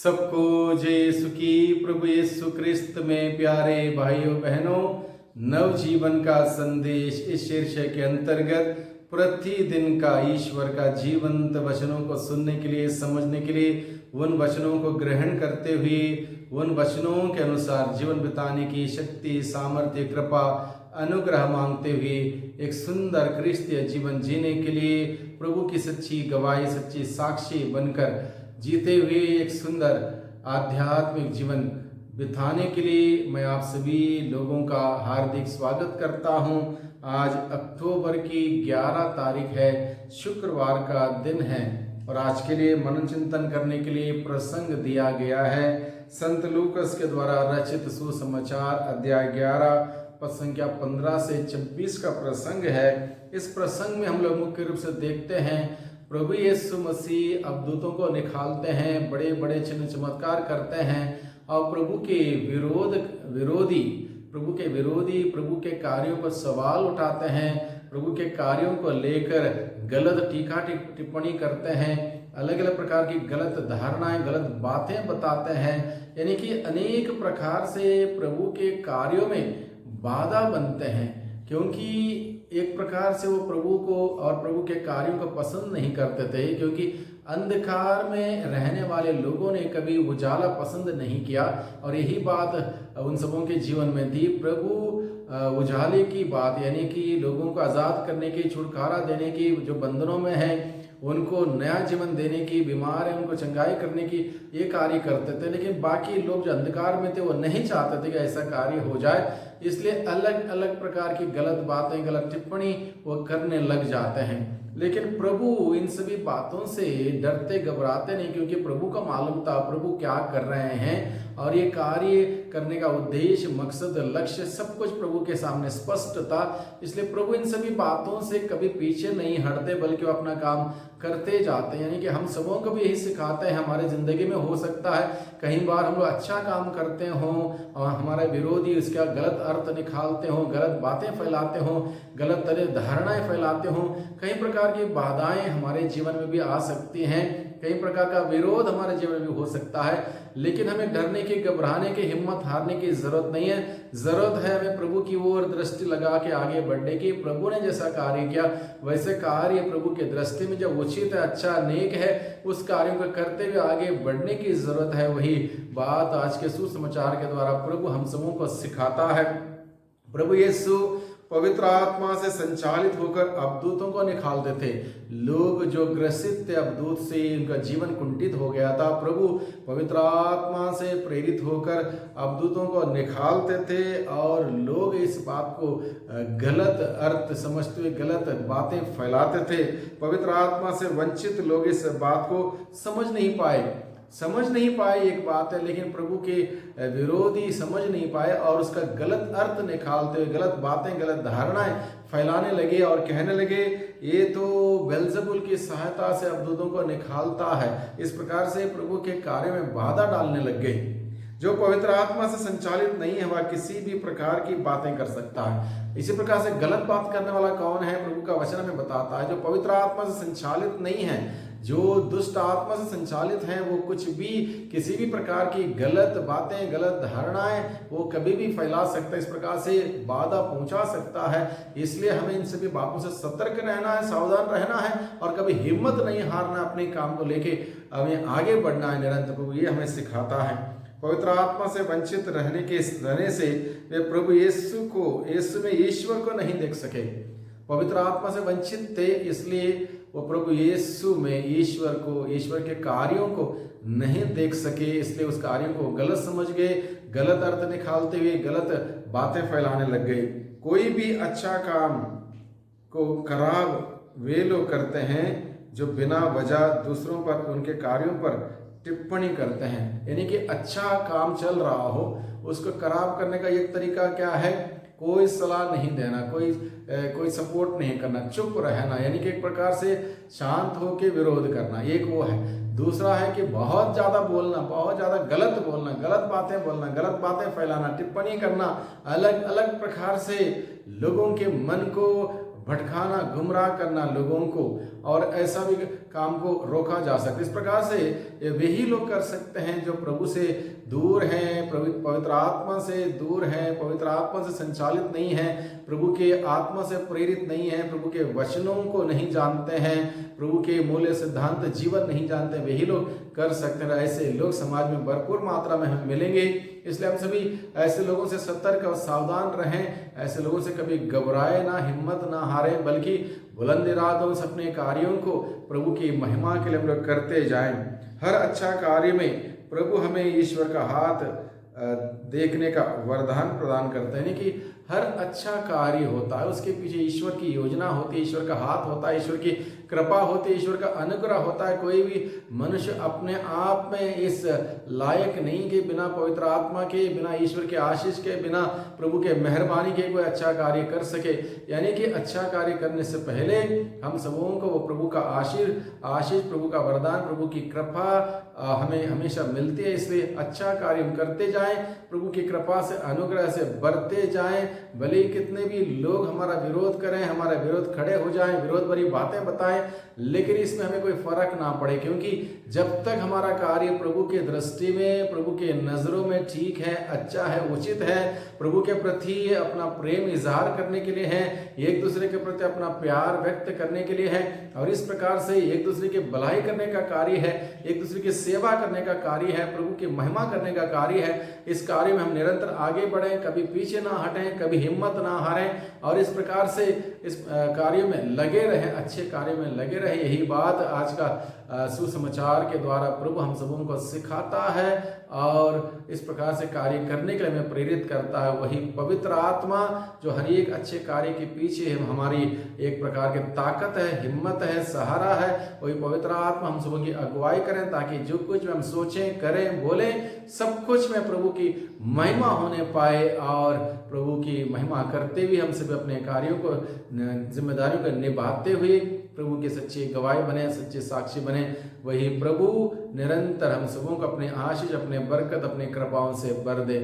सबको जय यीशु की। प्रभु यीशु क्रिस्त में प्यारे भाइयों बहनों, नवजीवन का संदेश इस शीर्षक के अंतर्गत प्रतिदिन का ईश्वर का जीवंत वचनों को सुनने के लिए, समझने के लिए, उन वचनों को ग्रहण करते हुए उन वचनों के अनुसार जीवन बिताने की शक्ति, सामर्थ्य, कृपा, अनुग्रह मांगते हुए एक सुंदर क्रिस्तीय जीवन जीने के लिए प्रभु की सच्ची गवाही, सच्ची साक्षी बनकर जीते हुए एक सुंदर आध्यात्मिक जीवन बिताने के लिए मैं आप सभी लोगों का हार्दिक स्वागत करता हूं। आज अक्टूबर की 11 तारीख है, शुक्रवार का दिन है और आज के लिए मनन चिंतन करने के लिए प्रसंग दिया गया है संत लूकस के द्वारा रचित सुसमाचार अध्याय 11 पद संख्या 15 से 26 का प्रसंग है। इस प्रसंग में हम लोग मुख्य रूप से देखते हैं प्रभु यीशु मसीह अवधूतों को निखालते हैं, बड़े बड़े चिन्ह चमत्कार करते हैं और प्रभु के विरोधी प्रभु के कार्यों पर सवाल उठाते हैं, प्रभु के कार्यों को लेकर गलत टीका टिप्पणी करते हैं, अलग अलग प्रकार की गलत धारणाएं, गलत बातें बताते हैं। यानी कि अनेक प्रकार से प्रभु के कार्यों में बाधा बनते हैं, क्योंकि एक प्रकार से वो प्रभु को और प्रभु के कार्यों को पसंद नहीं करते थे, क्योंकि अंधकार में रहने वाले लोगों ने कभी उजाला पसंद नहीं किया और यही बात उन सबों के जीवन में थी। प्रभु उजाले की बात, यानी कि लोगों को आज़ाद करने की, छुटकारा देने की, जो बंधनों में है उनको नया जीवन देने की, बीमार है उनको चंगाई करने की, ये कार्य करते थे। लेकिन बाकी लोग जो अंधकार में थे वो नहीं चाहते थे कि ऐसा कार्य हो जाए, इसलिए अलग अलग प्रकार की गलत बातें, गलत टिप्पणी वो करने लग जाते हैं। लेकिन प्रभु इन सभी बातों से डरते घबराते नहीं, क्योंकि प्रभु को मालूम था प्रभु क्या कर रहे हैं और ये कार्य करने का उद्देश्य, मकसद, लक्ष्य सब कुछ प्रभु के सामने स्पष्ट था। इसलिए प्रभु इन सभी बातों से कभी पीछे नहीं हटते, बल्कि वो अपना काम करते जाते हैं। यानी कि हम सबों को भी यही सिखाते हैं। हमारे जिंदगी में हो सकता है कई बार हम लोग अच्छा काम करते हों और हमारे विरोधी उसका गलत अर्थ निकालते हों, गलत बातें फैलाते हों, गलत तरह धारणाएं फैलाते हों। कई प्रकार की बाधाएं हमारे जीवन में भी आ सकती हैं, कई प्रकार का विरोध हमारे जीवन में भी हो सकता है। लेकिन हमें डरने की, घबराने की, हिम्मत हारने की जरूरत नहीं है। जरूरत है हमें प्रभु की ओर दृष्टि लगा के आगे बढ़ने की। प्रभु ने जैसा कार्य किया वैसे कार्य प्रभु के दृष्टि में जो उचित है, अच्छा, नेक है, उस कार्यों को करते हुए आगे बढ़ने की जरूरत है। वही बात आज के सुसमाचार के द्वारा प्रभु हम सबों को सिखाता है। प्रभु यीशु पवित्र आत्मा से संचालित होकर अवधूतों को निकालते थे। लोग जो ग्रसित थे अवधूत से, उनका जीवन कुंठित हो गया था, प्रभु पवित्र आत्मा से प्रेरित होकर अवधूतों को निकालते थे और लोग इस बात को गलत अर्थ समझते हुए गलत बातें फैलाते थे। पवित्र आत्मा से वंचित लोग इस बात को समझ नहीं पाए एक बात है, लेकिन प्रभु के विरोधी समझ नहीं पाए और उसका गलत अर्थ निकालते हुए गलत बातें, गलत धारणाएं फैलाने लगे और कहने लगे ये तो बेल्ज़ेबुल की सहायता से अवधूतों को निकालता है। इस प्रकार से प्रभु के कार्य में बाधा डालने लग गए। जो पवित्र आत्मा से संचालित नहीं है वह किसी भी प्रकार की बातें कर सकता है। इसी प्रकार से गलत बात करने वाला कौन है? प्रभु का वचन हमें बताता है जो पवित्र आत्मा से संचालित नहीं है, जो दुष्ट आत्मा से संचालित हैं, वो कुछ भी, किसी भी प्रकार की गलत बातें, गलत धारणाएं वो कभी भी फैला सकता है, इस प्रकार से बाधा पहुंचा सकता है। इसलिए हमें इन सभी बातों से सतर्क रहना है, सावधान रहना है और कभी हिम्मत नहीं हारना, अपने काम को लेके हमें आगे बढ़ना है निरंतर। प्रभु ये हमें सिखाता है। पवित्र आत्मा से वंचित रहने से वे प्रभु यीशु में ईश्वर को नहीं देख सके। पवित्र आत्मा से वंचित थे, इसलिए वो प्रभु यीशु में ईश्वर के कार्यों को नहीं देख सके। इसलिए उस कार्यों को गलत समझ गए, गलत अर्थ निकालते हुए गलत बातें फैलाने लग गए। कोई भी अच्छा काम को खराब वे लोग करते हैं जो बिना वजह दूसरों पर, उनके कार्यों पर टिप्पणी करते हैं। यानी कि अच्छा काम चल रहा हो उसको खराब करने का एक तरीका क्या है? कोई सलाह नहीं देना, कोई सपोर्ट नहीं करना, चुप रहना, यानी कि एक प्रकार से शांत होकर विरोध करना, एक वो है। दूसरा है कि बहुत ज़्यादा बोलना, बहुत ज़्यादा गलत बोलना, गलत बातें बोलना, गलत बातें फैलाना, टिप्पणी करना, अलग अलग प्रकार से लोगों के मन को भटकाना, गुमराह करना लोगों को, और ऐसा भी काम को रोका जा सकता है। इस प्रकार से ये वही लोग कर सकते हैं जो प्रभु से दूर हैं, पवित्र आत्मा से दूर हैं, पवित्र आत्मा से संचालित नहीं हैं, प्रभु के आत्मा से प्रेरित नहीं हैं, प्रभु के वचनों को नहीं जानते हैं, प्रभु के मूल्य सिद्धांत जीवन नहीं जानते, वही लोग कर सकते हैं। ऐसे लोग समाज में भरपूर मात्रा में हमें मिलेंगे, इसलिए हम सभी ऐसे लोगों से सतर्क और सावधान रहें। ऐसे लोगों से कभी घबराए ना, हिम्मत ना हारें, बल्कि बुलंद इरादों से अपने कार्यों को प्रभु की महिमा के लिए हम लोग करते जाएं। हर अच्छा कार्य में प्रभु हमें ईश्वर का हाथ देखने का वरदान प्रदान करते हैं। यानी कि हर अच्छा कार्य होता है उसके पीछे ईश्वर की योजना होती है, ईश्वर का हाथ होता है, ईश्वर की कृपा होती है, ईश्वर का अनुग्रह होता है। कोई भी मनुष्य अपने आप में इस लायक नहीं कि बिना पवित्र आत्मा के, बिना ईश्वर के आशीष के, बिना प्रभु के मेहरबानी के कोई अच्छा कार्य कर सके। यानी कि अच्छा कार्य करने से पहले हम सबों को वो प्रभु का आशीष, प्रभु का वरदान, प्रभु की कृपा हमें हमेशा मिलती है। इसलिए अच्छा कार्य हम करते जाएं, प्रभु की कृपा से, अनुग्रह से बढ़ते जाएं। भले ही कितने भी लोग हमारा विरोध करें, हमारा विरोध खड़े हो जाएं, विरोध भरी बातें बताएं, लेकिन इसमें हमें कोई फर्क ना पड़े, क्योंकि जब तक हमारा कार्य प्रभु के दृष्टि में, प्रभु के नजरों में ठीक है, अच्छा है, उचित है, प्रभु के प्रति अपना प्रेम इजहार करने के लिए है, एक दूसरे के प्रति अपना प्यार व्यक्त करने के लिए है, और इस प्रकार से एक दूसरे की भलाई करने का कार्य है, एक दूसरे की सेवा करने का कार्य है, प्रभु की महिमा करने का कार्य है। इस कार्य में हम निरंतर आगे बढ़ें, कभी पीछे ना हटें, कभी हिम्मत ना हारें, और इस प्रकार से इस कार्य में लगे रहें, अच्छे कार्य में लगे रहें। यही बात आज का सुसमाचार के द्वारा प्रभु हम सबों को सिखाता है और इस प्रकार से कार्य करने के लिए हमें प्रेरित करता है। वही पवित्र आत्मा जो हर एक अच्छे कार्य के पीछे हमारी एक प्रकार की ताकत है, हिम्मत है, सहारा है, वही पवित्र आत्मा हम सबों की अगुवाई करें, ताकि जो कुछ हम सोचें, करें, बोलें, सब कुछ में प्रभु की महिमा होने पाए, और प्रभु की महिमा करते हुए हम सब अपने कार्यों को, जिम्मेदारियों को निभाते हुए प्रभु के सच्चे गवाही बने, सच्चे साक्षी बने। वही प्रभु निरंतर हम सबों को अपने आशीष, अपने बरकत, अपने कृपाओं से भर दे।